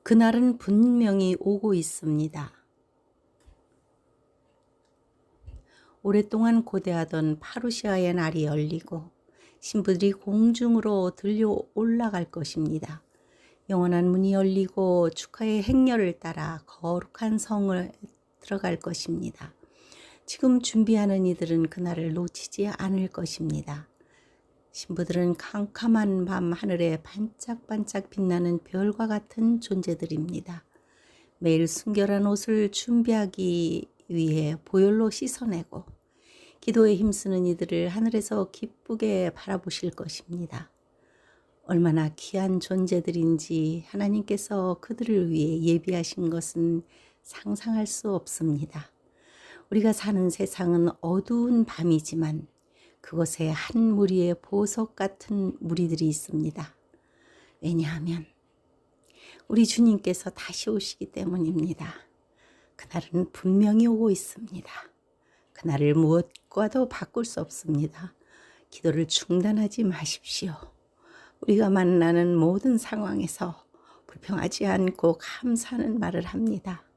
그날은 분명히 오고 있습니다. 오랫동안 고대하던 파루시아의 날이 열리고 신부들이 공중으로 들려 올라갈 것입니다. 영원한 문이 열리고 축하의 행렬을 따라 거룩한 성을 들어갈 것입니다. 지금 준비하는 이들은 그날을 놓치지 않을 것입니다. 신부들은 캄캄한 밤 하늘에 반짝반짝 빛나는 별과 같은 존재들입니다. 매일 순결한 옷을 준비하기 위해 보혈로 씻어내고 기도에 힘쓰는 이들을 하늘에서 기쁘게 바라보실 것입니다. 얼마나 귀한 존재들인지 하나님께서 그들을 위해 예비하신 것은 상상할 수 없습니다. 우리가 사는 세상은 어두운 밤이지만 그곳에 한 무리의 보석 같은 무리들이 있습니다. 왜냐하면 우리 주님께서 다시 오시기 때문입니다. 그날은 분명히 오고 있습니다. 그날을 무엇과도 바꿀 수 없습니다. 기도를 중단하지 마십시오. 우리가 만나는 모든 상황에서 불평하지 않고 감사하는 말을 합니다.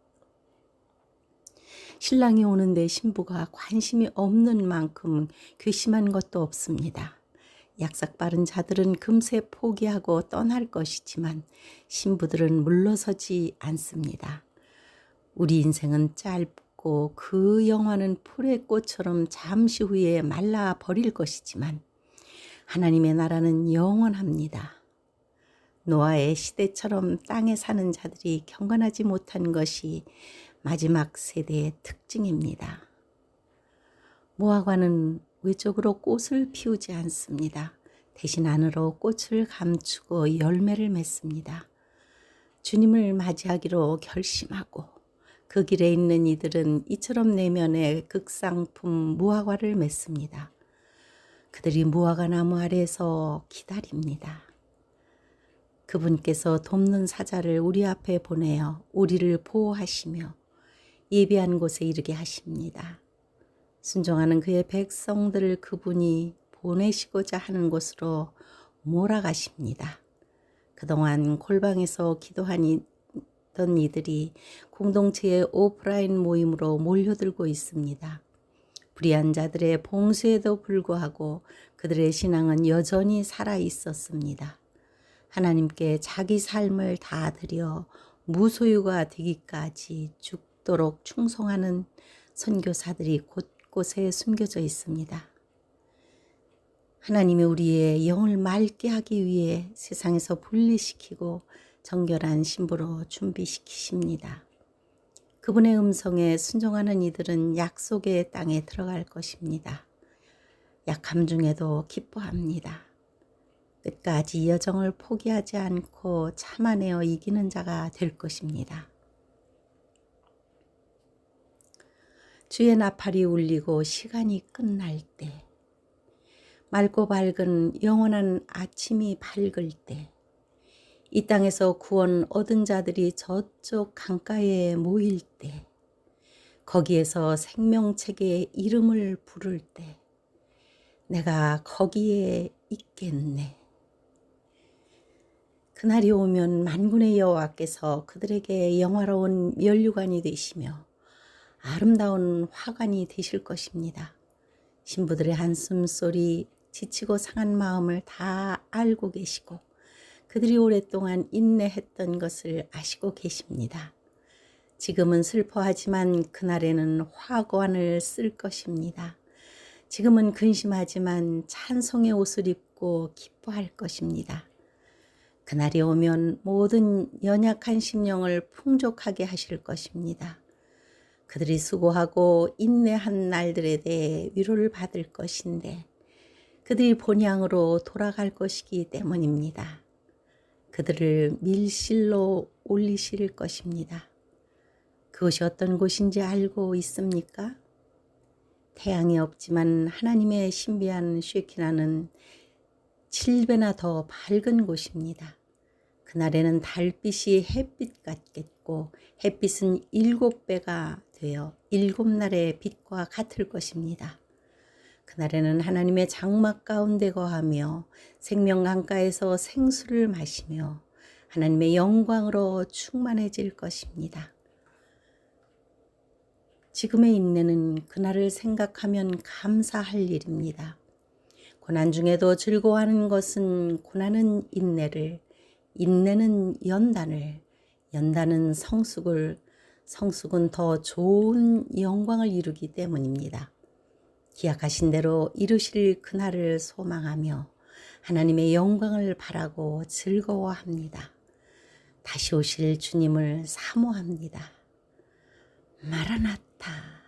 신랑이 오는데 신부가 관심이 없는 만큼 괘씸한 것도 없습니다. 약삭 빠른 자들은 금세 포기하고 떠날 것이지만 신부들은 물러서지 않습니다. 우리 인생은 짧고 그 영화는 풀의 꽃처럼 잠시 후에 말라 버릴 것이지만 하나님의 나라는 영원합니다. 노아의 시대처럼 땅에 사는 자들이 경건하지 못한 것이 마지막 세대의 특징입니다. 무화과는 외적으로 꽃을 피우지 않습니다. 대신 안으로 꽃을 감추고 열매를 맺습니다. 주님을 맞이하기로 결심하고 그 길에 있는 이들은 이처럼 내면에 극상품 무화과를 맺습니다. 그들이 무화과 나무 아래에서 기다립니다. 그분께서 돕는 사자를 우리 앞에 보내어 우리를 보호하시며 예비한 곳에 이르게 하십니다. 순종하는 그의 백성들을 그분이 보내시고자 하는 곳으로 몰아가십니다. 그동안 골방에서 기도하던 이들이 공동체의 오프라인 모임으로 몰려들고 있습니다. 불의한 자들의 봉쇄에도 불구하고 그들의 신앙은 여전히 살아 있었습니다. 하나님께 자기 삶을 다 드려 무소유가 되기까지 죽도록 충성하는 선교사들이 곳곳에 숨겨져 있습니다. 하나님이 우리의 영을 맑게 하기 위해 세상에서 분리시키고 정결한 신부로 준비시키십니다. 그분의 음성에 순종하는 이들은 약속의 땅에 들어갈 것입니다. 약함 중에도 기뻐합니다. 끝까지 여정을 포기하지 않고 참아내어 이기는 자가 될 것입니다. 주의 나팔이 울리고 시간이 끝날 때, 맑고 밝은 영원한 아침이 밝을 때, 이 땅에서 구원 얻은 자들이 저쪽 강가에 모일 때, 거기에서 생명책의 이름을 부를 때, 내가 거기에 있겠네. 그날이 오면 만군의 여호와께서 그들에게 영화로운 면류관이 되시며 아름다운 화관이 되실 것입니다. 신부들의 한숨소리, 지치고 상한 마음을 다 알고 계시고 그들이 오랫동안 인내했던 것을 아시고 계십니다. 지금은 슬퍼하지만 그날에는 화관을 쓸 것입니다. 지금은 근심하지만 찬송의 옷을 입고 기뻐할 것입니다. 그날이 오면 모든 연약한 심령을 풍족하게 하실 것입니다. 그들이 수고하고 인내한 날들에 대해 위로를 받을 것인데 그들이 본향으로 돌아갈 것이기 때문입니다. 그들을 밀실로 올리실 것입니다. 그것이 어떤 곳인지 알고 있습니까? 태양이 없지만 하나님의 신비한 쉐키나는 7배나 더 밝은 곳입니다. 그날에는 달빛이 햇빛 같겠고 햇빛은 7배가 되어 7날의 빛과 같을 것입니다. 그날에는 하나님의 장막 가운데 거하며 생명 강가에서 생수를 마시며 하나님의 영광으로 충만해질 것입니다. 지금의 인내는 그날을 생각하면 감사할 일입니다. 고난 중에도 즐거워하는 것은 고난은 인내를, 인내는 연단을, 연단은 성숙을, 성숙은 더 좋은 영광을 이루기 때문입니다. 기약하신 대로 이루실 그날을 소망하며 하나님의 영광을 바라고 즐거워합니다. 다시 오실 주님을 사모합니다. 마라나타.